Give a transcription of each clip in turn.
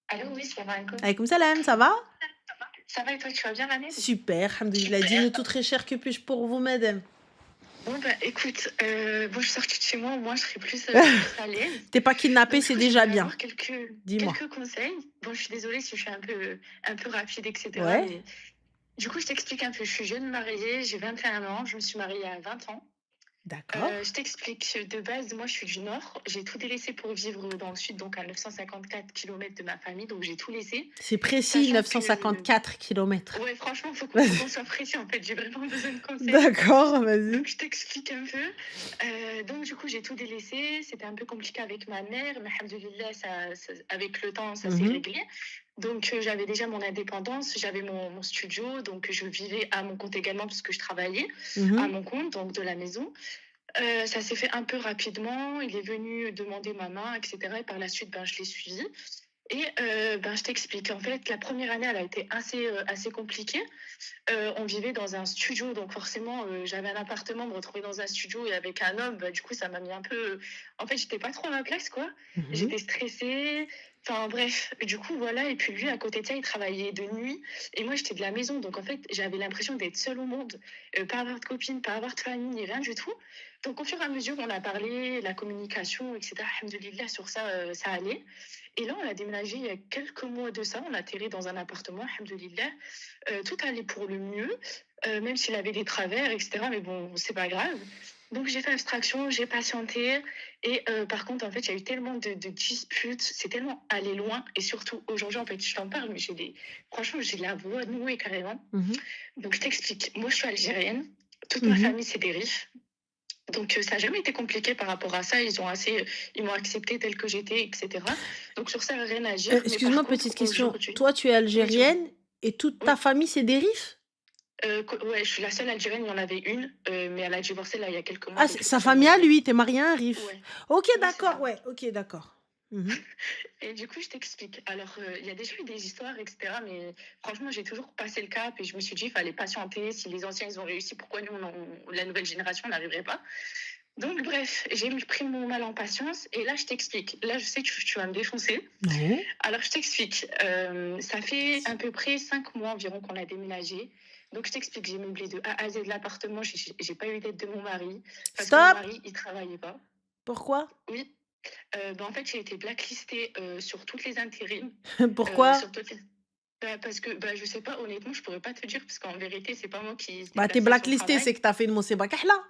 Allô, oui, salam alaikum. Alaykoum salam, ça va? Ça va et toi, tu vas bien, Manel? Super, alhamdoulilah. Super. Dis-nous tout très cher, que puis-je pour vous, madame? Bon, bah, écoute, bon, je suis sortie de chez moi, au moins, je serai plus à l'aise. T'es pas Donc, kidnappée, du c'est coup, déjà j'aimerais bien. avoir quelques, Dis-moi. quelques conseils. Bon, je suis désolée si je suis un peu rapide, etc. Ouais, Mais du coup, je t'explique un peu. Je suis jeune mariée, j'ai 21 ans, je me suis mariée à 20 ans. d'accord. Je t'explique. De base, moi, je suis du Nord. J'ai tout délaissé pour vivre dans le Sud, donc à 954 kilomètres de ma famille. Donc, j'ai tout laissé. C'est précis, Sachant que, 954 kilomètres. ouais, franchement, faut qu'on soit précis. En fait, j'ai vraiment besoin de conseils. D'accord, Donc, vas-y. je t'explique un peu. Donc, du coup, j'ai tout délaissé. C'était un peu compliqué avec ma mère, mais alhamdoulilah, avec le temps, ça s'est Mhm, réglé. Donc, j'avais déjà mon indépendance, j'avais mon studio, donc je vivais à mon compte également parce que je travaillais à mhm. mon compte, donc de la maison. Ça s'est fait un peu rapidement. Il est venu demander ma main, etc. Et par la suite, ben, je l'ai suivi. Et ben, je t'explique. En fait, la première année, elle a été assez compliquée. On vivait dans un studio, donc forcément, j'avais un appartement, me retrouver dans un studio et avec un homme, bah, du coup, ça m'a mis un peu. En fait, j'étais pas trop à ma place, quoi. Mhm. J'étais stressée. Enfin, bref, du coup, voilà. Et puis lui, à côté de ça, il travaillait de nuit. Et moi, j'étais de la maison. Donc, en fait, j'avais l'impression d'être seule au monde. Pas avoir de copine, pas avoir de famille, ni rien du tout. Donc, au fur et à mesure, on a parlé, la communication, etc. Alhamdoulilah, sur ça, ça allait. Et là, on a déménagé il y a quelques mois de ça. On a atterri dans un appartement, alhamdoulilah. Tout allait pour le mieux, même s'il avait des travers, etc. Mais bon, c'est pas grave. Donc j'ai fait abstraction, j'ai patienté. Et par contre, en fait, il y a eu tellement de disputes, c'est tellement allé loin. Et surtout, aujourd'hui, en fait, je t'en parle, mais franchement, j'ai la voix nouée carrément. Mhm. Donc je t'explique. Moi, je suis algérienne. Toute ma Mhm. famille, c'est des Rifs. Donc ça n'a jamais été compliqué par rapport à ça. Ils m'ont accepté telle que j'étais, etc. Donc sur ça, rien à dire. Mais par Excuse-moi, contre, petite question. aujourd'hui, Toi, tu es oui, dis-moi. algérienne et toute ta Oui. famille, c'est des rifs? Ouais, je suis la seule Algérienne, il y en avait une, mais elle a divorcé là il y a quelques mois, Ah, donc sa forcément, famille à lui, t'es mariée à un rif. ouais, Ok, oui, c'est d'accord, ça. ouais, ok, d'accord. Mhm. Et du coup, je t'explique. Alors, il y a déjà eu des histoires, etc., mais franchement, j'ai toujours passé le cap et je me suis dit, il fallait patienter. Si les anciens, ils ont réussi, pourquoi nous, la nouvelle génération, on n'arriverait pas? Donc, bref, j'ai pris mon mal en patience et là, je t'explique. Là, je sais que tu vas me défoncer. Non. Alors, je t'explique. Ça fait à peu près 5 mois environ qu'on a déménagé. Donc, je t'explique, j'ai meublé de A à Z de l'appartement. J'ai pas eu d'aide de mon mari parce que mon Stop! mari, il travaillait pas. Pourquoi? Oui. Ben, en fait, j'ai été blacklistée sur toutes les intérims. Pourquoi? Sur toutes les... parce que je sais pas, honnêtement, je pourrais pas te dire parce qu'en vérité, c'est pas moi qui se Bah, t'es déplaçais à son blacklisté, travail. c'est que t'as fait une mousseba kahla.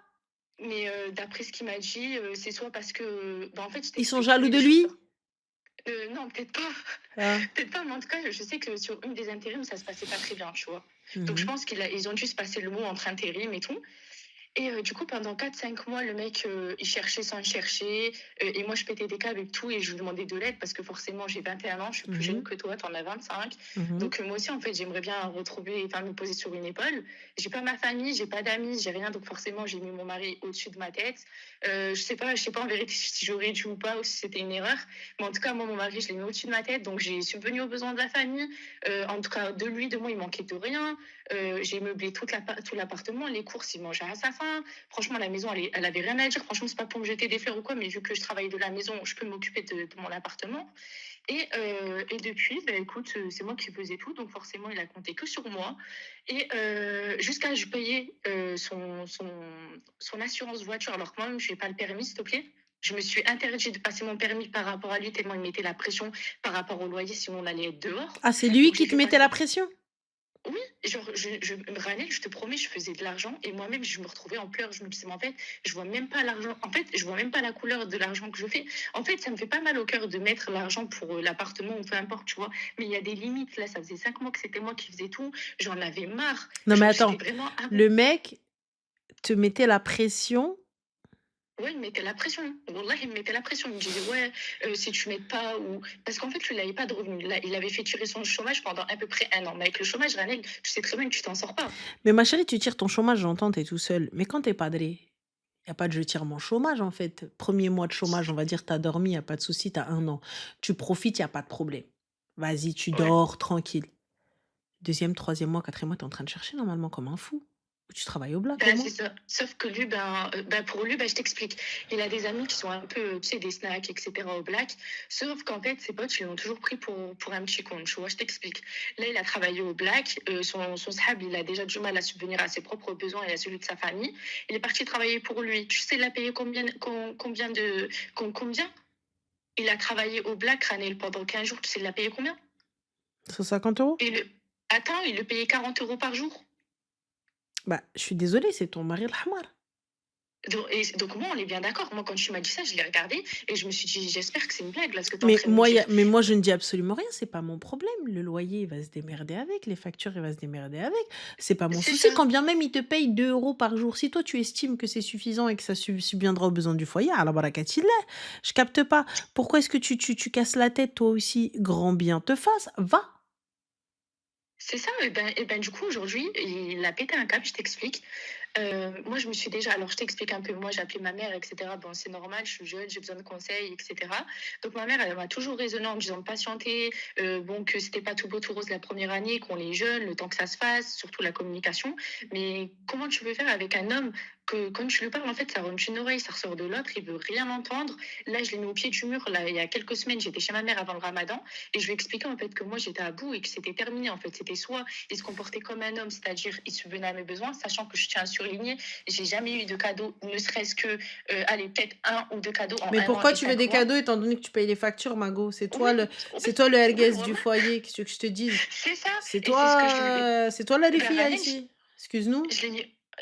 Mais d'après ce qu'il m'a dit, c'est soit parce que. En fait, je Ils sont t'explique, il y jaloux a de des choses. lui? Non, peut-être pas. Ah. Peut-être pas, mais en tout cas, je sais que sur une des intérims, ça se passait pas très bien, tu vois. Donc, je Mhm. pense qu'ils ont dû se passer le mot entre intérim et tout. Et du coup, pendant 4 5 mois, le mec, il cherchait sans chercher. Et moi, je pétais des câbles et tout. Et je lui demandais de l'aide parce que forcément, j'ai 21 ans, je suis plus jeune Mhm. que toi, t'en as 25. Mhm. Donc, moi aussi, en fait, j'aimerais bien me poser sur une épaule. J'ai pas ma famille, j'ai pas d'amis, j'ai rien. Donc, forcément, j'ai mis mon mari au-dessus de ma tête. Je sais pas en vérité si j'aurais dû ou pas, ou si c'était une erreur. Mais en tout cas, moi, mon mari, je l'ai mis au-dessus de ma tête. Donc, j'ai subvenu aux besoins de la famille. En tout cas, de lui, de moi, il manquait de rien. J'ai meublé tout l'appartement, les courses, il mangeait à sa faim. Franchement, la maison, elle avait rien à dire. Franchement, c'est pas pour me jeter des fleurs ou quoi, mais vu que je travaille de la maison, je peux m'occuper de mon appartement. Et depuis, écoute, c'est moi qui faisais tout, donc forcément, il a compté que sur moi. Et jusqu'à je payer son assurance voiture, alors que moi-même, je n'ai pas le permis, s'il te plaît. Je me suis interdit de passer mon permis par rapport à lui, tellement il mettait la pression par rapport au loyer, sinon on allait être dehors. Ah, c'est lui Donc j'ai qui te fait mettait la passer. pression? Oui, genre, Ranel, je te promets, je faisais de l'argent et moi-même, je me retrouvais en pleurs. Je me disais, mais en fait, je vois même pas l'argent. En fait, je vois même pas la couleur de l'argent que je fais. En fait, ça me fait pas mal au cœur de mettre l'argent pour l'appartement ou peu importe, tu vois. Mais il y a des limites. Là, ça faisait 5 mois que c'était moi qui faisais tout. J'en avais marre. Non, mais Genre, j'étais attends, vraiment à bout. le mec te mettait la pression. Ouais, il me mettait la pression. Wallah, il me mettait la pression. Il me disait, ouais, si tu m'aides pas ou. Parce qu'en fait, lui, il n'avait pas de revenus. Là, il avait fait tirer son chômage pendant à peu près un an. Mais avec le chômage, Ranel, tu sais très bien que tu t'en sors pas. Mais ma chérie, tu tires ton chômage, j'entends, t'es tout seul. Mais quand t'es padré, y a pas de je tire mon chômage, en fait. Premier mois de chômage, on va dire, t'as dormi, y a pas de souci, t'as un an. Tu profites, y a pas de problème. Vas-y, tu Ouais. dors, tranquille. Deuxième, troisième mois, quatrième mois, t'es en train de chercher normalement comme un fou. Tu travailles au black au Ben, c'est moins. ça. Sauf que lui, pour lui, je t'explique. Il a des amis qui sont un peu, tu sais, des snacks, etc. au black. Sauf qu'en fait, ses potes, ils l'ont toujours pris pour un petit con, tu vois, je t'explique. Là, il a travaillé au black. Son sahab, il a déjà du mal à subvenir à ses propres besoins et à celui de sa famille. Il est parti travailler pour lui. Tu sais, il a payé combien? Il a travaillé au black, Ranel, pendant 15 jours. Tu sais, il l'a payé combien? 150 €. Et Attends, il le payait 40 euros par jour. Bah, je suis désolée, c'est ton mari الحمار. Donc moi, on est bien d'accord. Moi, quand tu m'as dit ça, je l'ai regardé et je me suis dit, j'espère que c'est une blague là, ce que tu es en train de me dire. Mais moi, je ne dis absolument rien, c'est pas mon problème. Le loyer, il va se démerder avec, les factures, il va se démerder avec. C'est pas mon C'est souci. ça. Quand bien même il te paye 2 € par jour, si toi tu estimes que c'est suffisant et que ça subviendra aux besoins du foyer, alors barakatillah. Je capte pas. Pourquoi est-ce que tu casses la tête toi aussi? Grand bien te fasse, va. C'est ça. Et ben, du coup, aujourd'hui, il a pété un câble, je t'explique. Moi, je me suis déjà. Alors, je t'explique un peu. Moi, j'ai appelé ma mère, etc. Bon, c'est normal, je suis jeune, j'ai besoin de conseils, etc. Donc, ma mère, elle m'a toujours raisonné en me disant de patienter. Bon, que c'était pas tout beau, tout rose la première année, qu'on est jeune, le temps que ça se fasse, surtout la communication. Mais comment tu veux faire avec un homme que, quand tu lui parles, en fait, ça rentre d'une oreille, ça ressort de l'autre, il veut rien entendre. Là, je l'ai mis au pied du mur. Là, il y a quelques semaines, j'étais chez ma mère avant le ramadan et je lui ai expliqué, en fait, que moi, j'étais à bout et que c'était terminé. En fait, c'était soit il se comportait comme un homme, c'est-à-dire il subvenait à mes besoins, sachant que je tiens à surligner, j'ai jamais eu de cadeau, ne serait-ce que, allez, peut-être 1 ou 2 cadeaux en Mais 1 an pourquoi et tu veux cinq des mois. cadeaux étant donné que tu payes les factures, Mago? Oui, C'est oui, toi le oui, Herguès du voilà, foyer, qu'est-ce que je te dise? c'est ça. C'est Et c'est ce que je lui ai. toi la Ben, Rifia Ranel, ici. Excuse-nous.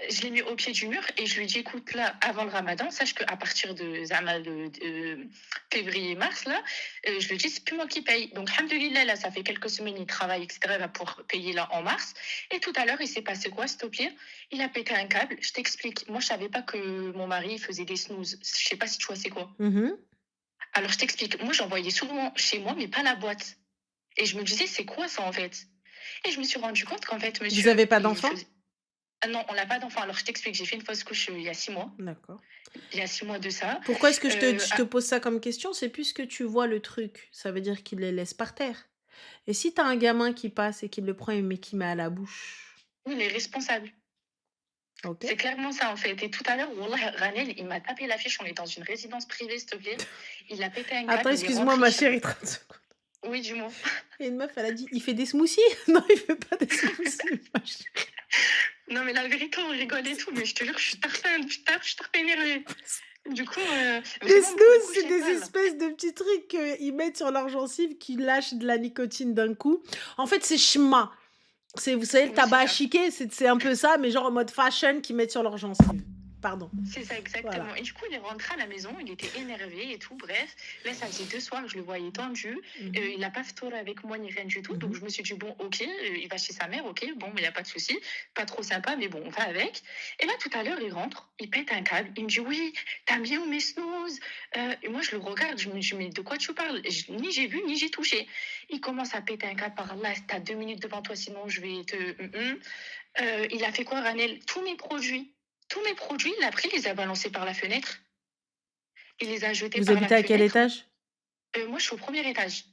je l'ai mis au pied du mur et je lui ai dit, écoute, là, avant le ramadan, sache qu'à partir de, Zama, février-mars, là, je lui ai dit, c'est plus moi qui paye. Donc, alhamdoulilah, là, ça fait quelques semaines, il travaille, etc. Il va pouvoir payer là en mars. Et tout à l'heure, il s'est passé quoi, s'il te plaît? Il a pété un câble. Je t'explique. Moi, je savais pas que mon mari faisait des snooze. Je sais pas si tu vois c'est quoi. Mhm. Alors, je t'explique. Moi, j'en voyais souvent chez moi, mais pas la boîte. Et je me disais, c'est quoi ça, en fait? Et je me suis rendu compte qu'en fait, Vous monsieur, avez pas il d'enfant? faisait. Ah non, on n'a pas d'enfant. Alors, je t'explique, j'ai fait une fausse couche il y a 6 mois. D'accord. Il y a 6 mois de ça. Pourquoi est-ce que je te Ah, pose ça comme question? C'est puisque tu vois le truc, ça veut dire qu'il les laisse par terre. Et si tu as un gamin qui passe et qui le prend mais qui met à la bouche, oui, il est responsable. ok? C'est clairement ça, en fait. Et tout à l'heure, Wallah, Ranel, il m'a tapé l'affiche. On est dans une résidence privée, s'il te plaît. Il a pété un Attends, câble, il est excuse-moi rentré ma chez. chérie, 30 secondes. Oui, du moins. Et une meuf, elle a dit, il fait des smoothies? Non, il fait pas des smoothies, ma chérie. Non, mais la vérité, on rigole et tout, mais je te jure, je suis tartin, je suis tartin énervée. Du coup, Les vraiment, pour le snooze, coup, je c'est sais des pas, là. espèces de petits trucs qu'ils mettent sur leurs gencives qui lâchent de la nicotine d'un coup. En fait, c'est Shma. C'est, vous savez, le Oui, c'est tabac à ça. chiquer, c'est un peu ça, mais genre en mode fashion qu'ils mettent sur leurs gencives. Pardon. C'est ça, Voilà. exactement. Et du coup, il est rentré à la maison, il était énervé et tout. Bref, là, ça faisait 2 soirs que je le voyais tendu. Mhm. Il n'a pas fait avec moi ni rien du tout. Donc, Mhm. je me suis dit, bon, ok, il va chez sa mère, ok, bon, mais il n'y a pas de souci. Pas trop sympa, mais bon, on va avec. Et là, tout à l'heure, il rentre, il pète un câble. Il me dit, oui, t'as bien mes snooze. Et moi, je le regarde, je me dis, mais de quoi tu parles? Ni j'ai vu, ni j'ai touché. Il commence à péter un câble par là. T'as 2 minutes devant toi, sinon je vais te. Il a fait quoi, Ranel? Tous mes produits, il a pris, il les a balancés par la fenêtre. Il les a jetés Vous par la habitez à quel fenêtre. étage? Moi, je suis au premier étage.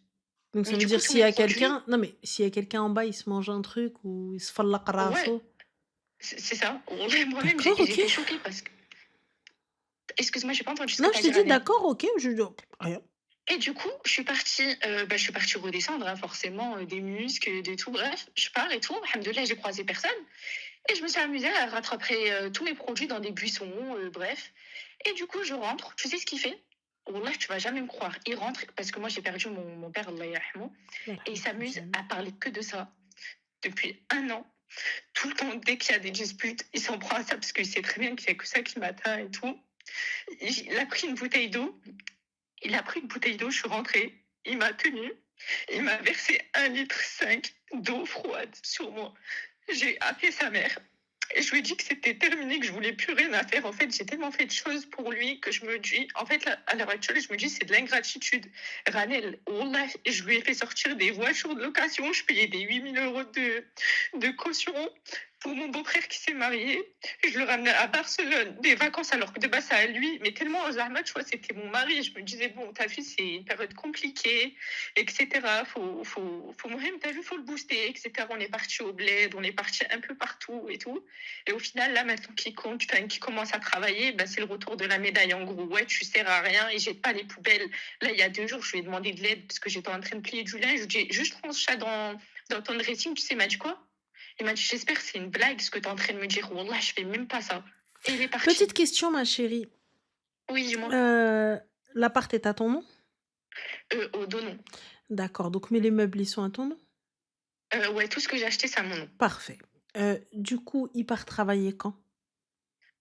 Donc ça Mais veut du dire coup, tous s'il y mes a produits, quelqu'un, non mais s'il y a quelqu'un en bas, il se mange un truc ou il se fallaq ouais, raso. c'est ça. Ouais, moi-même, D'accord, ok. j'étais choquée parce que. Excuse-moi, j'ai pas entendu ce que Non, tu je as t'ai dit, dit Ranel. d'accord, ok, rien. Et du coup, je suis partie redescendre, hein, forcément, des muscles, de tout. Bref, je pars et tout. Alhamdoulilah, j'ai croisé personne. Et je me suis amusée à rattraper tous mes produits dans des buissons, bref. Et du coup, je rentre. Tu sais ce qu'il fait? Wallah, tu vas jamais me croire. Il rentre, parce que moi, j'ai perdu mon père, Allah yarhamou, Allah et il yarhamou s'amuse jami. à parler que de ça depuis un an. Tout le temps, dès qu'il y a des disputes, il s'en prend à ça, parce qu'il sait très bien qu'il n'y a que ça qui m'atteint et tout. Il a pris une bouteille d'eau. Je suis rentrée. Il m'a tenue. Il m'a versé 1,5 litre d'eau froide sur moi. J'ai appelé sa mère. Et je lui ai dit que c'était terminé, que je voulais plus rien à faire. En fait, j'ai tellement fait de choses pour lui que je me dis, en fait, là, à l'heure actuelle, je me dis, c'est de l'ingratitude. Ranel, wallah, je lui ai fait sortir des voitures de location, je payais des 8 000 € de caution pour mon beau-frère qui s'est marié. Je le ramenais à Barcelone, des vacances, alors que de base, c'est à lui. Mais tellement, Zahma, tu vois, c'était mon mari. Je me disais, bon, t'as vu, c'est une période compliquée, etc. T'as vu, faut le booster, etc. On est parti au bled, on est parti un peu partout et tout. Et au final, là, maintenant qu'il compte, enfin, qu'il commence à travailler, bah, c'est le retour de la médaille. En gros, ouais, tu sers à rien, il jette pas les poubelles. Là, il y a 2 jours, je lui ai demandé de l'aide parce que j'étais en train de plier du linge. Je lui ai dit, juste range ça dans ton dressing. Tu sais, il m'a dit quoi? Il m'a dit, j'espère que c'est une blague ce que tu es en train de me dire. Wallah, je fais même pas ça. Et il est Petite parti. question, ma chérie. Oui, dis-moi. Euh, L'appart est à ton nom? Au dos, non. D'accord, donc mais les meubles, ils sont à ton nom? Ouais, tout ce que j'ai acheté, c'est à mon nom. Parfait. Du coup, il part travailler quand?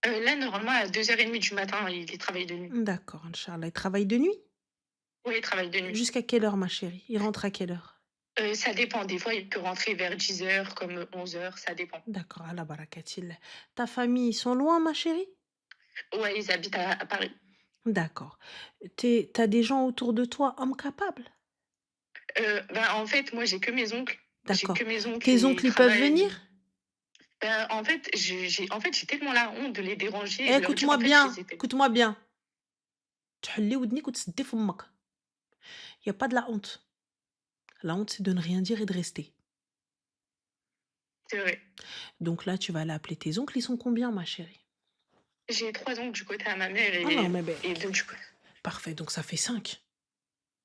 Là, normalement, à 2h30 du matin, il travaille de nuit. D'accord, Inch'Allah. Il travaille de nuit? Oui, il travaille de nuit. Jusqu'à quelle heure, ma chérie? Il rentre à quelle heure? Ça dépend. Des fois, il peut rentrer vers 10h, comme 11h, ça dépend. D'accord, Allah barakatil. Ta famille, ils sont loin, ma chérie? Ouais, ils habitent à Paris. D'accord. T'as des gens autour de toi, hommes capables? Ben, en fait, moi, j'ai que mes oncles. J'ai que D'accord. mes oncles Tes et ils oncles, ils peuvent venir? travaillent. Ben, j'ai tellement la honte de les déranger et Eh, de leur dire, écoute-moi en fait, bien, qu'ils étaient. écoute-moi bien. تحلي ودنيك وتسدي فمك. Il y a pas de la honte. La honte, c'est de ne rien dire et de rester. C'est vrai. Donc là, tu vas aller appeler tes oncles. Ils sont combien, ma chérie? J'ai 3 oncles du côté à ma mère Allahumma et barik. 2 du côté. Parfait, donc ça fait 5.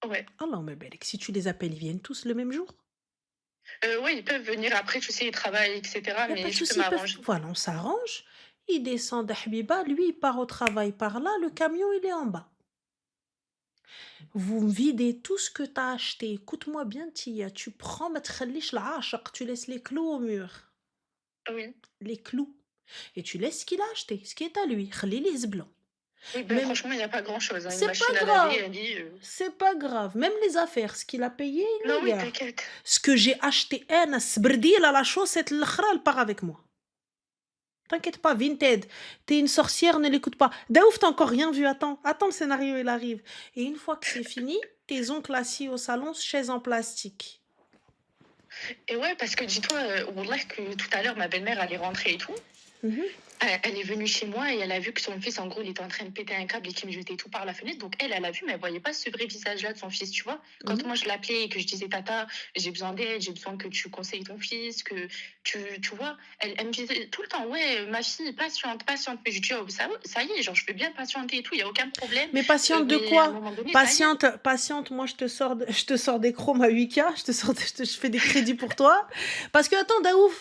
Ouais. Allahumma barik. Si tu les appelles, ils viennent tous le même jour? Ouais, ils peuvent venir après, tu sais, ils travaillent, et cetera, Il y a pas mais de je peux souci, ils peuvent m'arranger. voilà, on s'arrange. Il descend d'Habiba, lui, il part au travail par là, le camion, il est en bas. Vous videz tout ce que tu as acheté. Écoute-moi bien, Tia, tu prends, ma تخليش العاشق, tu laisses les clous au mur. Oui. Les clous. Et tu laisses ce qu'il a acheté, ce qui est à lui. خلي لي زبلة. Oui, ben Même, franchement, il y a pas grand-chose, hein. Une c'est machine pas à laver, grave. elle dit, C'est pas grave. Même les affaires, ce qu'il a payé, il non, les oui, garde. t'inquiète. Ce que j'ai acheté, أنا سبرديل à la chaussette, الأخرى, elle part avec moi. T'inquiète pas, Vinted. T'es une sorcière, ne l'écoute pas. Daouf, t'as encore rien vu. Attends, attends, le scénario, il arrive. Et une fois que c'est fini, tes oncles assis au salon, chaise en plastique. Et ouais, parce que dis-toi, wallah, que tout à l'heure, ma belle-mère, elle est rentrée et tout. Mhm. Elle est venue chez moi et elle a vu que son fils, en gros, il était en train de péter un câble et qu'il me jetait tout par la fenêtre. Donc elle a vu, mais elle voyait pas ce vrai visage-là de son fils, tu vois. Quand Mhm. moi je l'appelais et que je disais, Tata, j'ai besoin d'aide, j'ai besoin que tu conseilles ton fils, que tu vois, elle me disait tout le temps, ouais, ma fille, patiente, patiente. Mais je dis, oh, ça y est, genre, je veux bien patienter et tout, il y a aucun problème. Mais patiente de Mais à un quoi? moment donné, ça y est. Patiente, patiente, moi je te sors des chromes à 8K, je fais des crédits pour toi. Parce que attends, Daouf,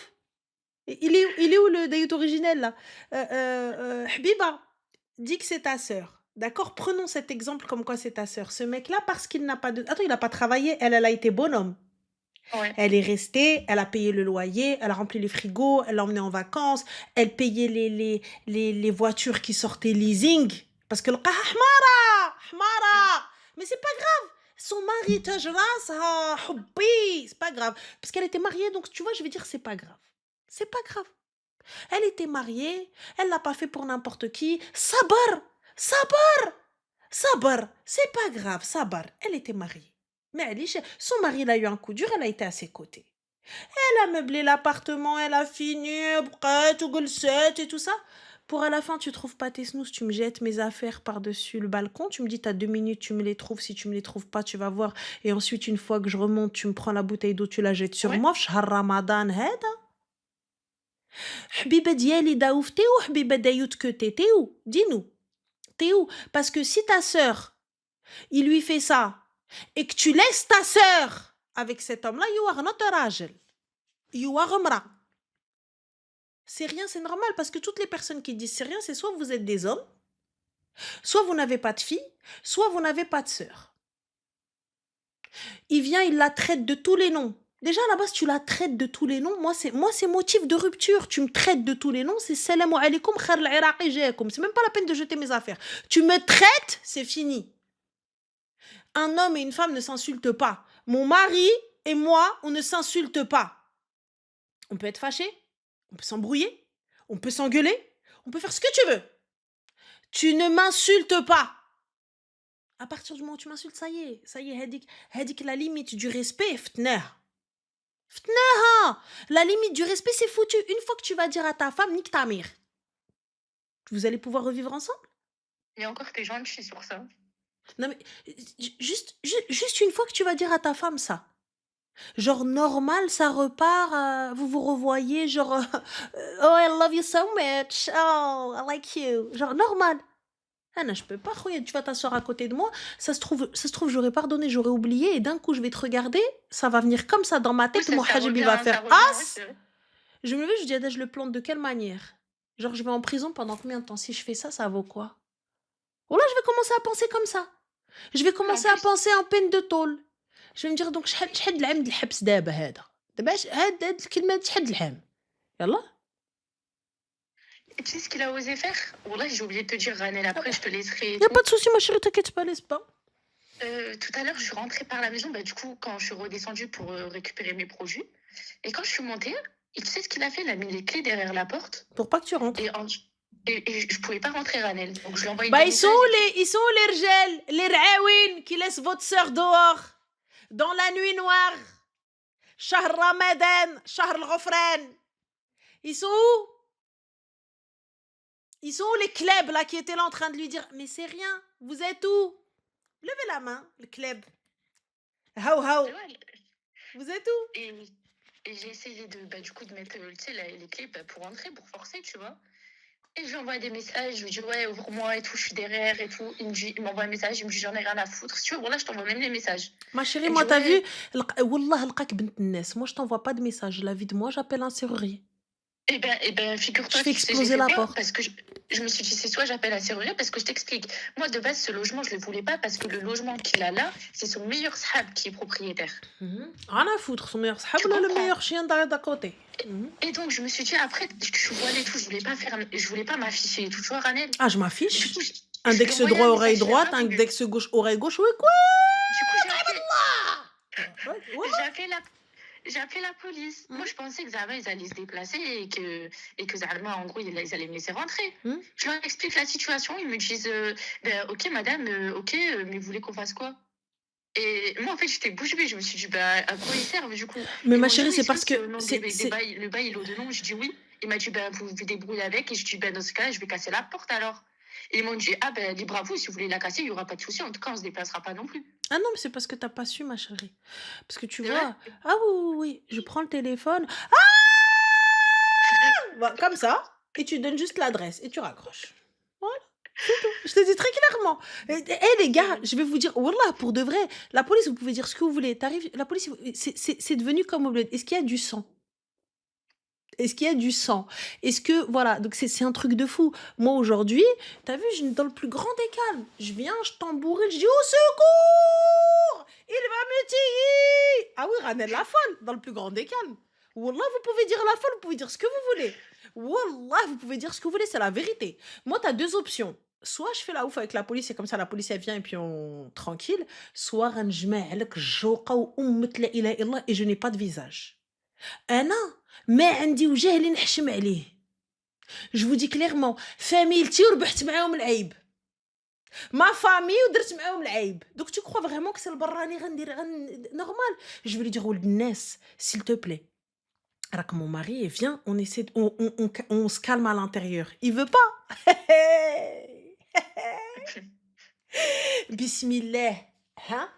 il est où le Daout originel là? Habiba, dis que c'est ta sœur. D'accord? Prenons cet exemple comme quoi c'est ta sœur. Ce mec-là, parce qu'il n'a pas de. Attends, il n'a pas travaillé, elle a été bonhomme. Ouais, Elle est restée, elle a payé le loyer, elle a rempli les frigos, elle l'a emmené en vacances, elle payait les voitures qui sortaient leasing. Parce que le qaha hmara, hmara. Mais c'est pas grave. Son mari, tajrasha, hubbi, c'est pas grave. Parce qu'elle était mariée, donc tu vois, je vais dire c'est pas grave. C'est pas grave. Elle était mariée, elle l'a pas fait pour n'importe qui. Sabar, sabar, sabar. C'est pas grave, sabar. Elle était mariée. Mais son mari, il a eu un coup dur, elle a été à ses côtés. Elle a meublé l'appartement, elle a fini, prête, et tout ça. Pour à la fin, tu trouves pas tes snooze, tu me jettes mes affaires par-dessus le balcon, tu me dis t'as 2 minutes, tu me les trouves, si tu me les trouves pas, tu vas voir. Et ensuite, une fois que je remonte, tu me prends la bouteille d'eau, tu la jettes sur ouais. moi. في شهر رمضان هذا. حبيبة ديالي داوف t'es où حبيبة دايوت que t'es où? Dis-nous. T'es où? Parce que si ta sœur, il lui fait ça, et que tu laisses ta sœur avec cet homme-là, you are not a راجل. You are امرأة. C'est rien, c'est normal, parce que toutes les personnes qui disent c'est rien, c'est soit vous êtes des hommes, soit vous n'avez pas de fille, soit vous n'avez pas de sœur. Il vient, il la traite de tous les noms. Déjà, à la base, tu la traites de tous les noms. Moi, c'est motif de rupture. Tu me traites de tous les noms. C'est salam alaikum, khar al-iraqi jaikum. C'est même pas la peine de jeter mes affaires. Tu me traites, c'est fini. Un homme et une femme ne s'insultent pas. Mon mari et moi, on ne s'insulte pas. On peut être fâché, on peut s'embrouiller, on peut s'engueuler, on peut faire ce que tu veux. Tu ne m'insultes pas. À partir du moment où tu m'insultes, ça y est, hadik la limite du respect, فتناه. فتناها. La limite du respect, c'est foutu. Une fois que tu vas dire à ta femme, nique ta mère, vous allez pouvoir revivre ensemble? Et encore, t'es gentil sur ça. Non mais, juste une fois que tu vas dire à ta femme ça, genre normal, ça repart, vous vous revoyez, genre, «Oh, I love you so much. Oh, I like you». Genre normal. Ah non, je peux pas, khoya, tu vas t'asseoir à côté de moi, ça se trouve, j'aurais pardonné, j'aurais oublié et d'un coup, je vais te regarder, ça va venir comme ça dans ma Oui, tête, mon hajib, il va ça faire revient, oui, «As». c'est vrai. Je vais me lever, je dis: «Adèle, je le plante de quelle manière? Genre, je vais en prison pendant combien de temps? Si je fais ça, ça vaut quoi?» Voilà, je vais commencer à penser comme ça. Je vais En commencer à plus, penser en peine de tôle. Je vais me dire donc شحال العام د الحبس دابا هذا؟ دابا هاد الكلمة شحال العام؟ يالّا. et tu sais ce qu'il a osé faire? Wallah, j'ai oublié de te dire, Ranel, après, je te laisserai et Y a pas tout. de souci ma chérie, t'inquiète pas, laisse pas. Tout à l'heure, je suis rentrée par la maison, bah, du coup, quand je suis redescendue pour récupérer mes produits. Et quand je suis montée, et tu sais ce qu'il a fait? Il a mis les clés derrière la porte. Pour pas que tu rentres. Et je pouvais pas rentrer, Ranel. Donc, je lui ai envoyé Bah, des messages et tout. ils sont où les rjal, les raouin qui laissent votre sœur dehors, dans la nuit noire, شهر رمضان, شهر الغفران. Ils sont où? Ils sont où les klebs là qui étaient là en train de lui dire mais c'est rien, vous êtes où? Levez la main, le kleb. Hao hao, Tu vois, vous êtes où? et j'ai essayé de, bah, du coup, de mettre tu sais, les clés bah, pour rentrer, pour forcer, tu vois. Et je lui envoie des messages, je lui dis ouais, ouvre-moi et tout, je suis derrière et tout. Il m'envoie un message, il me dit j'en ai rien à foutre. Si tu veux, voilà, je t'envoie même les messages. Ma chérie, Il me dit moi t'as vu, ouais. Wallah لقاك بنت الناس. Moi je t'envoie pas de message, la vie de moi j'appelle un serrurier. Je Figure-toi fais que tu sais, j'ai exploser fait la quoi? porte. Parce que je me suis dit, c'est soit j'appelle la serrurier, parce que je t'explique. Moi, de base, ce logement, je le voulais pas parce que le logement qu'il a là, c'est son meilleur sahab qui est propriétaire. Rien à foutre, son meilleur sahab Tu là, le comprends? meilleur chien d'à côté. Et donc, je me suis dit, après, je vois et tout, je voulais pas m'afficher et tout, tu vois, Ranel. Ah, je Du m'affiche. coup, je lui ai Index envoyé droit, un oreille message, il a droite, pas voulu. index gauche, oreille gauche. Oui, quoi? Du coup, Ouais, ouais. j'ai appelé la police. Moi, je pensais que Zama, ils allaient se déplacer et que Zalma, en gros, ils allaient me laisser rentrer. Je leur explique la situation. Ils me disent ben, ok, madame, ok, mais vous voulez qu'on fasse quoi? Et moi, en fait, j'étais bouche bée. Je me suis dit, bah, à quoi ils servent du coup? Mais Ils ma m'ont dit, chérie, oui, c'est c'est parce oui, que c'est au nom des bails, le bail, il est au de nom. Je dis oui. Il m'a dit, ben, vous vous débrouillez avec. Et je dis, ben, dans ce cas, je vais casser la porte alors. Et ils m'ont dit, ah, ben, libre à vous. Si vous voulez la casser, il n'y aura pas de souci. En tout cas, on ne se déplacera pas non plus. Ah non, mais c'est parce que t'as pas su, ma chérie. Parce que tu C'est vrai? vois. Ah oui, oui, oui. Je prends le téléphone. Voilà, comme ça. Et tu donnes juste l'adresse et tu raccroches. Voilà. C'est tout. Je te dis très clairement. Les gars, je vais vous dire, Wallah, pour de vrai, la police, vous pouvez dire ce que vous voulez. T'arrives, la police, c'est devenu comme au bled. Est-ce qu'il y a du sang? Est-ce qu'il y a du sang? Est-ce que, voilà, donc c'est un truc de fou. Moi, aujourd'hui, t'as vu, dans le plus grand des calmes, je viens, je tambourine, je dis au secours! Il va me tuer! Ah oui, Ranel la folle, dans le plus grand des calmes. Wallah, vous pouvez dire la folle, vous pouvez dire ce que vous voulez. Wallah, vous pouvez dire ce que vous voulez, c'est la vérité. Moi, t'as deux options. Soit je fais la ouf avec la police et comme ça la police elle vient et puis on tranquille. Soit غنجمع لك الجوقة وأمة لا إله إلا الله et je n'ai pas de visage. أنا ما عندي وجه اللي نحشم عليه. Je vous dis clairement, فاميلتي وربحت معاهم العيب. ما فامي ودرت معاهم العيب. Donc tu crois vraiment que c'est البراني غندير normal. Je vais lui dire ولد الناس s'il te plaît. راك mon mari et viens, on essaie on se calme à l'intérieur. Il veut pas. Bismillah. Hein?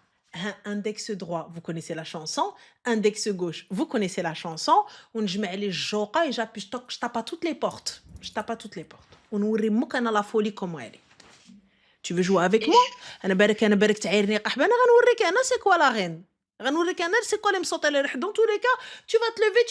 Index droit, vous connaissez la chanson. Index gauche, vous connaissez la chanson. On je mets les jokas et j'appuie, je tape à toutes les portes. Je tape à toutes les portes. On ouvre مكان la folie comme elle est. Tu veux jouer avec Et moi? أنا بالك تعيرني قحبة. أنا غنوريك أنا c'est quoi la reine. غنوريك أنا c'est quoi les مصوتة اللي ريح. Dans tous les cas, tu vas te lever,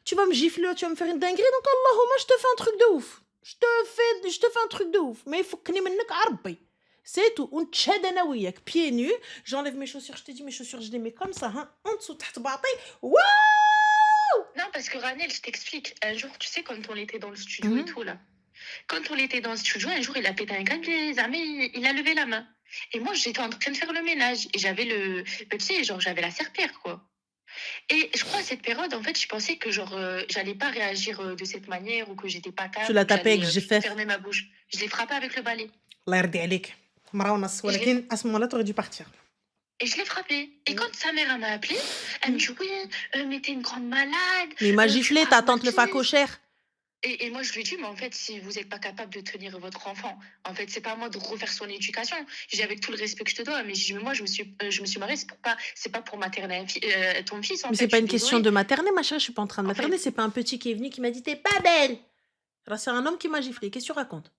tu vas me gifler, tu vas me faire une dinguerie. Donc Allahumma, je te fais un truc de ouf. Je te fais un truc de ouf. Mais il faut que منك عربي. C'est tout. ونتشهد أنا وياك pieds nus. J'enlève mes chaussures. Je te dis mes chaussures, je les mets comme ça, hein, en dessous تحت باطي. Waouh! non, parce que Ranel, je t'explique. Un jour, tu sais, quand on était dans le studio et tout, là. Quand on était dans le studio, un jour, il a pété un câble, les amis, il a levé la main. Et moi, j'étais en train de faire le ménage. Et j'avais tu sais, genre, j'avais la serpillère, quoi. Et je crois à cette période, en fait, je pensais que, genre, j'allais pas réagir de cette manière ou que j'étais pas calme. Tu l'as ou que tapé avec j'allais GFF. fermer ma bouche. Je l'ai frappé avec le balai. الله يرضي عليك. مرة ونص ولكن à ce moment-là, tu aurais dû partir. et je l'ai frappé. Et Mm. quand sa mère elle m'a appelée, elle me Mm. dit: «Oui, mais tu une grande malade, Mais il m'a tu giflé, pars ta en tante le artiste». facochère. Et moi, je lui dis: «Mais en fait, si vous êtes pas capable de tenir votre enfant, en fait, c'est pas à moi de refaire son éducation». Je dis: «Avec tout le respect que je te dois, mais je dis: «Mais moi, je me suis mariée, c'est pas pour materner ton fils, en Mais c'est fait, je pas suis une question désolée». de materner, ma chérie, je suis pas en train de En materner, fait, c'est pas un petit qui est venu qui m'a dit t'es pas belle. Alors c'est un homme qui m'a giflé, qu'est-ce que tu racontes?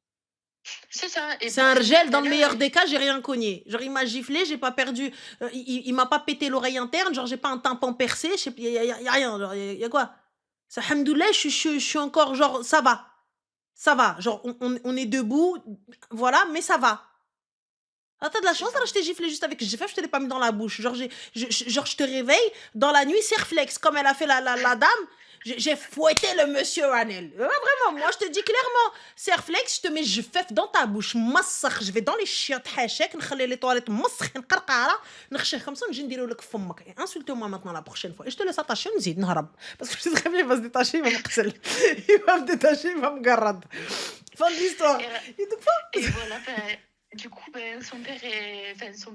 c'est ça. Et C'est pour un finir, rgel, ben dans le là, meilleur des cas, j'ai rien cogné. Genre il m'a giflé, j'ai pas perdu, il m'a pas pété l'oreille interne, genre j'ai pas un tympan percé, je sais, y a rien, genre y a quoi? Ça, hamdoulilah, je suis encore genre ça va, genre on est debout, voilà, mais ça va. Ah, tu de la c'est chance, alors ça. je t'ai giflé juste avec GFF, je te l'ai pas mis dans la bouche. Genre, genre, je te réveille, dans la nuit, c'est réflexe. Comme elle a fait la dame, j'ai fouetté le monsieur Ranel. Ouais, vraiment, moi, je te dis clairement, c'est réflexe, je te mets GFF dans ta bouche. Massakh, je vais dans les chiottes, hachek, nkhali les toilettes, massakh, nqarqara, nkhcheh comme ça, نجي نديرو لك فمك. Et insulte-moi maintenant la prochaine fois. Et je te laisse attacher, نزيد نهرب. Parce que je sais très bien, il va se détacher, il va me qsel. Il va me détacher, il va me garrad. Fin de l'histoire. Et, Et donc, et voilà, ben, du coup, ben, son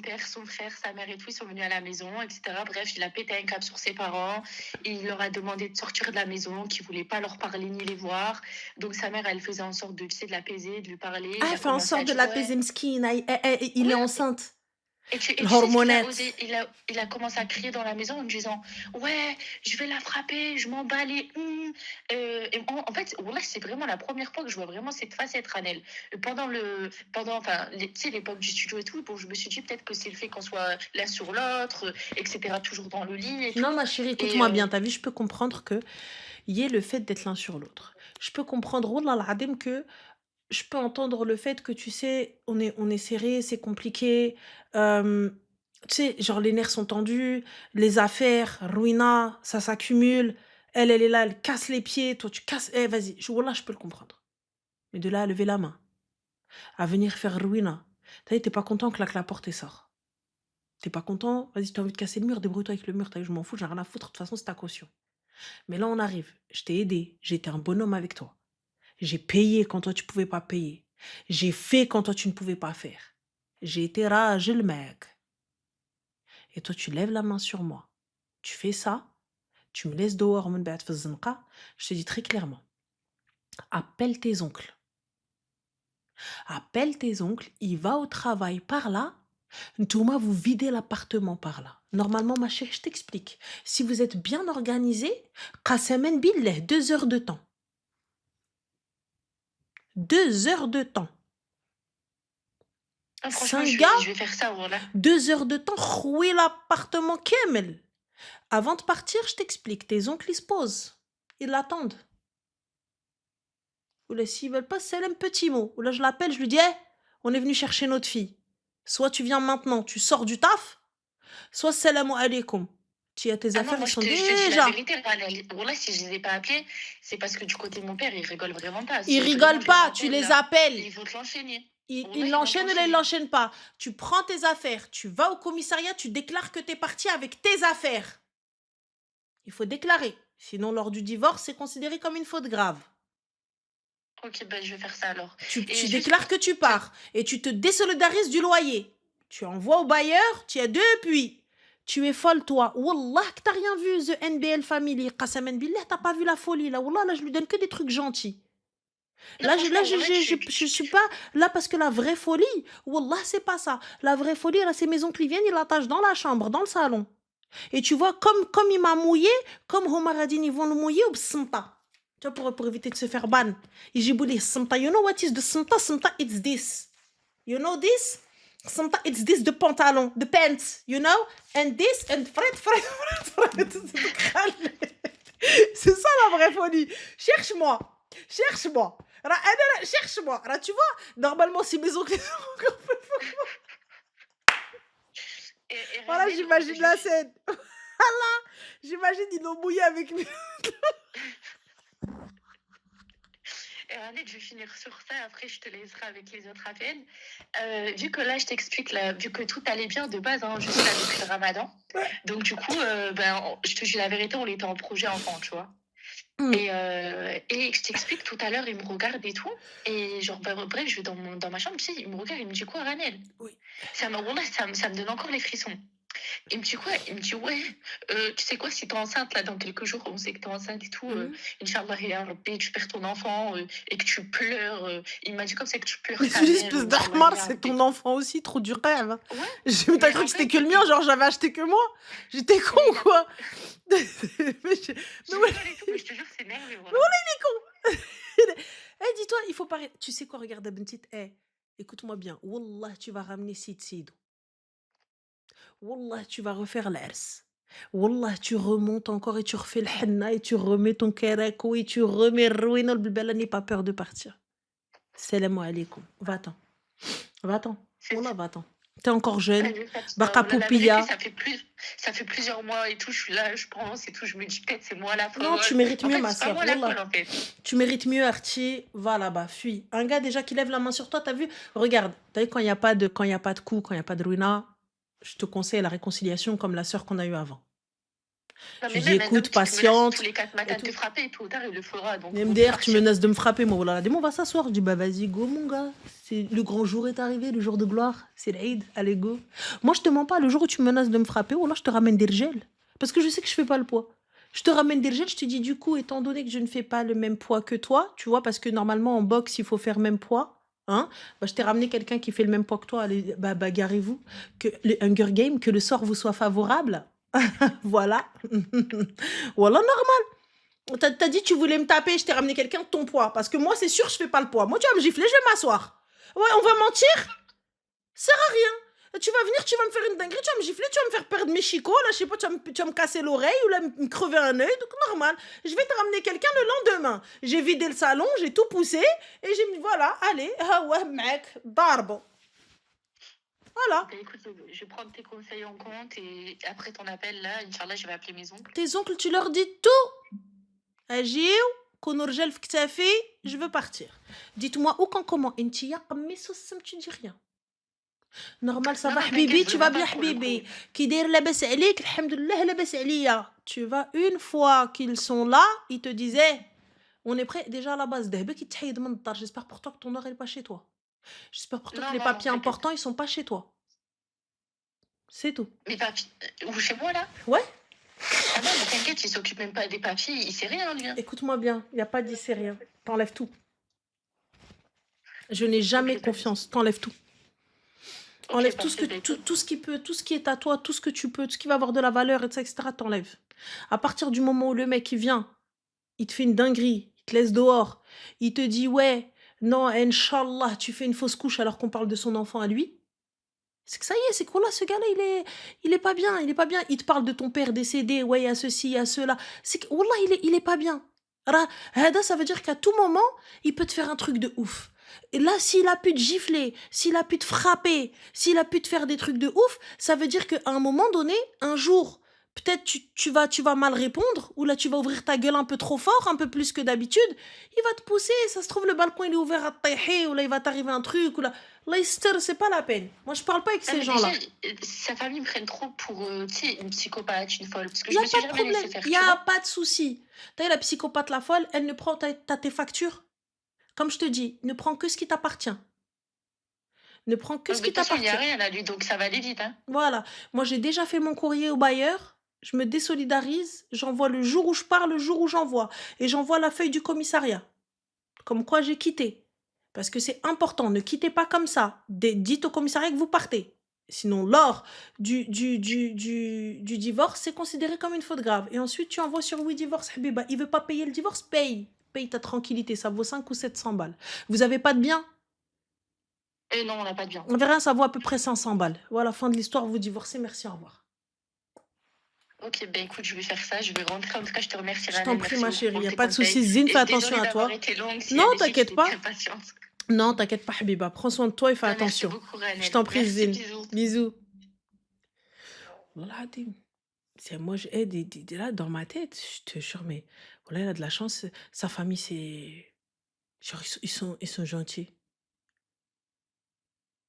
père, son frère, sa mère et tout, ils sont venus à la maison, etc. Bref, il a pété un câble sur ses parents. Il leur a demandé de sortir de la maison, qu'il voulait pas leur parler ni les voir. Donc sa mère, elle faisait en sorte de, tu sais, de l'apaiser, de lui parler. ah, Il elle a fait en commencé à sorte de dire ouais. l'apaiser, Mskin. Il est Ouais, enceinte. et tu sais ce qu'il a L'hormonette. osé? Il a commencé à crier dans la maison en disant: «Ouais, je vais la frapper, je m'en bats les et en fait, wallah, c'est vraiment la première fois que je vois vraiment cette facette, Ranel. Enfin, tu sais, l'époque du studio et tout, bon, je me suis dit peut-être que c'est le fait qu'on soit l'un sur l'autre, etc., toujours dans le lit et Non, tout. ma chérie, Et écoute-moi bien. T'as vu, je peux comprendre que y ait le fait d'être l'un sur l'autre. Je peux comprendre, wallah al-adim, que je peux entendre le fait que, tu sais, on est serré, c'est compliqué. euh, Tu sais, genre, les nerfs sont tendus, les affaires, ruina, ça s'accumule. Elle est là, elle casse les pieds. Toi, tu casses. Eh, vas-y. Wallah, je peux le comprendre. Mais de là à lever la main, à venir faire ruina. T'as vu, t'es pas content, claque la porte et sort. T'es pas content, vas-y, t'as envie de casser le mur, débrouille-toi avec le mur, t'as vu, je m'en fous, j'ai rien à foutre, de toute façon, c'est ta caution. Mais là, on arrive, je t'ai aidé, j'ai été un bonhomme avec toi. J'ai payé quand toi, tu pouvais pas payer. J'ai fait quand toi, tu ne pouvais pas faire. J'ai été rage le mec. Et toi, tu lèves la main sur moi. Tu fais ça, tu me laisses dehors, je te dis très clairement, appelle tes oncles. Appelle tes oncles, il va au travail par là. Ntouma, vous videz l'appartement par là. Normalement, ma chérie, je t'explique. Si vous êtes bien organisé, qasamen billah, 2 heures de temps. 2 heures de temps. ah, franchement, Cinq gars, je vais faire ça, voilà. 2 heures de temps, khoué l'appartement kemel. Avant de partir, je t'explique. Tes oncles, ils se posent. Ils l'attendent. Ou là, s'ils veulent pas, c'est un petit mot. Ou là, je l'appelle, je lui dis, hey, on est venu chercher notre fille. Soit tu viens maintenant, tu sors du taf, soit salam alaikum. Tu as tes Ah non, affaires, moi, ils sont je te dis la déjà. vérité, Ranel. Wallah, si je les ai pas appelés, c'est parce que du côté de mon père, il rigole vraiment pas. Ils Si vraiment rigolent je leur pas, tu appelle, les là, appelles. ils vont te l'enchaîner. Wallah, Ils ils vont te l'enchaînent ou là, ils l'enchaîner. l'enchaînent pas. Tu prends tes affaires, tu vas au commissariat, tu déclares que tu es parti avec tes affaires. Il faut déclarer. Sinon, lors du divorce, c'est considéré comme une faute grave. Ok, ben je vais faire ça alors. Et Tu juste pour déclares que tu te... pars et tu te désolidarises du loyer. Tu envoies au bailleur, tu as depuis. Tu es folle, toi. Wallah, que t'as rien vu, The NBL Family. Qasaman billah, t'as pas vu la folie, là. Wallah, là, je lui donne que des trucs gentils. Non, Là, franchement, Wallah, je suis pas là parce que la vraie folie, Wallah, c'est pas ça. La vraie folie, là, c'est mes oncles qui viennent, ils l'attachent dans la chambre, dans le salon. Et tu vois, comme il m'a mouillé, comme Omar a dit, ils vont le mouiller ou b'smta. Tu vois, pour éviter de se faire ban. Et j'ai voulu smta. You know what is the smta? Smta, it's this. You know this? Smta, it's this, the pantalon, the pants, you know? And this, and Fred. C'est ça la vraie folie. Cherche-moi. Cherche-moi. Cherche-moi. Là, tu vois, normalement, si mes oncles sont encore et voilà, Ranel, j'imagine la scène. Voilà, j'imagine ils l'ont mouillé avec lui. Et Ranel, je vais finir sur ça. Après, je te laisserai avec les autres appels. Vu que là, je t'explique, là, vu que tout allait bien de base, hein, juste là, depuis le ramadan. Donc, du coup, je te dis la vérité, on était en projet enfant, tu vois. Et je t'explique tout à l'heure, il me regarde et tout. Et genre, bref, je vais dans ma chambre, tu sais, il me regarde, il me dit quoi, Ranel? Oui. Wallah, ça me donne encore les frissons. Il me dit quoi? Il me dit: «Ouais, tu sais quoi? Si tu es enceinte là dans quelques jours, on sait que tu es enceinte et tout, Mhm. Inch'Allah ya Rabbi, tu perds ton enfant, et que tu pleures, il m'a dit comme ça: «Que tu pleures Mais ta c'est une mère, espèce Inch'Allah d'ahmar, ya c'est Rabbi». ton enfant aussi, trop du rêve. Ouais, Mais t'as mais cru en que c'était fait, que le mien, genre j'avais acheté que moi? J'étais con mais ou il a quoi? Mais, mais je ouais, rigole et tout, mais je te jure, c'est nerveux, mais voilà. voilà, il est con. Eh, dis-toi, il faut pas. Tu sais quoi, regarde, Bentit, eh, écoute-moi bien. Wallah, tu vas ramener Sid Sidou. Wallah, tu vas refaire l'ers. Wallah, tu remontes encore et tu refais le henna et tu remets ton kerako et tu remets Rouina le Bilbala, n'aie pas peur de partir. Salam alaikum. Va-t'en. Va-t'en. C'est Wallah, va-t'en. T'es encore jeune. Elle est fatiguée. Baka La vérité, Poupia. ça fait plusieurs mois et tout, je suis là, je pense et tout, je me dis peut-être c'est moi la Non, tu folle. mérites En mieux, fait, ma c'est pas soeur. moi la Wallah. folle, en fait. Tu mérites mieux, Archie. Va là-bas, fuis. Un gars déjà qui lève la main sur toi, t'as vu? Regarde, t'as vu quand il n'y a pas de, quand il y a pas de coup, quand il n'y a pas de ruina, je te conseille la réconciliation comme la sœur qu'on a eue avant. Non, Tu mais dis même un homme écoute, qui te menace tous patiente les 4 et matins de te tout. frapper, et tôt ou tard, il le fera, donc vaut mieux MDR, tu partir. menaces de me frapper, moi. Voilà, dis-moi, on va s'asseoir. Je dis bah vas-y, go, mon gars. C'est le grand jour est arrivé, le jour de gloire. C'est l'Aïd. Allez, go. Moi, je te mens pas. Le jour où tu me menaces de me frapper, ou alors je te ramène des gels. Parce que je sais que je fais pas le poids. Je te ramène des gels, je te dis du coup, étant donné que je ne fais pas le même poids que toi, tu vois, parce que normalement en boxe, il faut faire même poids. Hein, bah, je t'ai ramené quelqu'un qui fait le même poids que toi. Allez, bah, bagarrez-vous. Que le Hunger Game, que le sort vous soit favorable. Voilà. Voilà, t'as dit tu voulais me taper, je t'ai ramené quelqu'un de ton poids. Parce que moi, c'est sûr, je fais pas le poids. Moi, tu vas me gifler, je vais m'asseoir. Ouais, on va mentir? Ça sert à rien. Tu vas venir, tu vas me faire une dinguerie, tu vas me gifler, tu vas me faire perdre mes chicots. Là, je sais pas, tu vas me casser l'oreille ou là, me crever un œil. Donc, normal. Je vais te ramener quelqu'un le lendemain. J'ai vidé le salon, j'ai tout poussé. Et j'ai mis, voilà, allez. Ah ouais, mec, darbo. Voilà. Ben, écoute, je vais prendre tes conseils en compte et après ton appel, là, Inch'Allah, je vais appeler mes oncles. Tes oncles, tu leur dis tout. Agiou, كونوا في كتافي, je veux partir. Dites-moi où, quand, comment. انتي يا قميص والسم, tu dis rien. Normal, ça Non, va non, t'inquiète, حبيبي, tu vas vraiment bien pas pour le coup. حبيبي. كي داير لاباس عليك, الحمد لله لاباس عليا. Tu vas, une fois qu'ils sont là, ils te disaient, on est prêt. Déjà à la base, دهبك يتحيد من الدار. J'espère pour toi que ton or est pas chez toi. J'espère pour toi que Non, les non, non, papiers t'inquiète. importants, ils sont pas chez toi. C'est tout. Mes papiers, ou chez moi, là? Ouais, Ah non, mais t'inquiète, il s'occupe même pas des papiers, il sait rien, lui, hein. écoute-moi bien, il y a pas de c'est rien. T'enlèves tout. Je n'ai jamais Ok, pas de souci. confiance, t'enlèves tout. Ok, Enlève tout ce que parfait, ben écoute. tout ce qui peut, tout ce qui est à toi, tout ce que tu peux, tout ce qui va avoir de la valeur, etc. T'enlèves. À partir du moment où le mec il vient, il te fait une dinguerie, il te laisse dehors, il te dit ouais, non, Inch'Allah, tu fais une fausse couche alors qu'on parle de son enfant à lui. C'est que ça y est, c'est que là, ce gars-là, il est pas bien, il est pas bien. Il te parle de ton père décédé, ouais, il y a ceci, il y a cela. C'est que, wallah, il est pas bien. Hada, ça veut dire qu'à tout moment, il peut te faire un truc de ouf. Et là, s'il a pu te gifler, s'il a pu te frapper, s'il a pu te faire des trucs de ouf, ça veut dire qu'à un moment donné, un jour, peut-être tu vas mal répondre, ou là, tu vas ouvrir ta gueule un peu trop fort, un peu plus que d'habitude. Il va te pousser, ça se trouve, le balcon, il est ouvert à te tailler, ou là, il va t'arriver un truc, ou là. Leicester, c'est pas la peine. Moi, je parle pas avec Non, ces mais déjà, gens-là. sa famille me prenne trop pour, tu sais, une psychopathe, une folle, parce que Il y je a me pas suis de jamais problème. laissée faire, Il y tu a vois. pas de souci. T'as vu, la psychopathe, la folle, elle ne prend t'as tes factures. Comme je te dis, ne prends que ce qui t'appartient. Ne prends que Mais ce de qui toute façon, il n'y a t'appartient. rien à lui, donc ça va aller vite, hein. Voilà. Moi, j'ai déjà fait mon courrier au bailleur. Je me désolidarise. J'envoie le jour où je pars, le jour où j'envoie. Et j'envoie la feuille du commissariat. Comme quoi j'ai quitté. Parce que c'est important. Ne quittez pas comme ça. Dites au commissariat que vous partez. Sinon, lors du divorce, c'est considéré comme une faute grave. Et ensuite, tu envoies sur Oui Divorce, Habiba. Il veut pas payer le divorce, paye. Paye ta tranquillité. Ça vaut 5 ou 700 balles. Vous avez pas de bien? Et non, on n'a pas de bien. On verra, ça vaut à peu près 500 balles. Voilà, fin de l'histoire. Vous divorcez. Merci, au revoir. Ok, ben écoute, je vais faire ça, je vais rentrer. En tout cas, je te remercie, Je t'en Ranel. prie, Merci ma beaucoup chérie. pour Y a tes pas de conseils. souci. Zine, fais Et attention désolée à d'avoir toi. été longue. S'il y Non, a des filles, t'inquiète j'étais pas. très patiente. Non, t'inquiète pas, Habiba. Prends soin de toi et fais Ben, merci attention. beaucoup, Je Ranel. t'en prie, Merci, Zine. bisous. Bisous. Voilà, c'est moi, là, dans ma tête, je te jure, mais voilà, il a de la chance. Sa famille, c'est. Genre, ils sont gentils.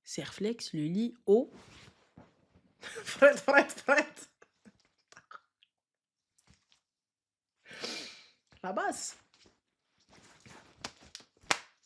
Serflex, le lit, haut. Fred, Fred, Fred. La base.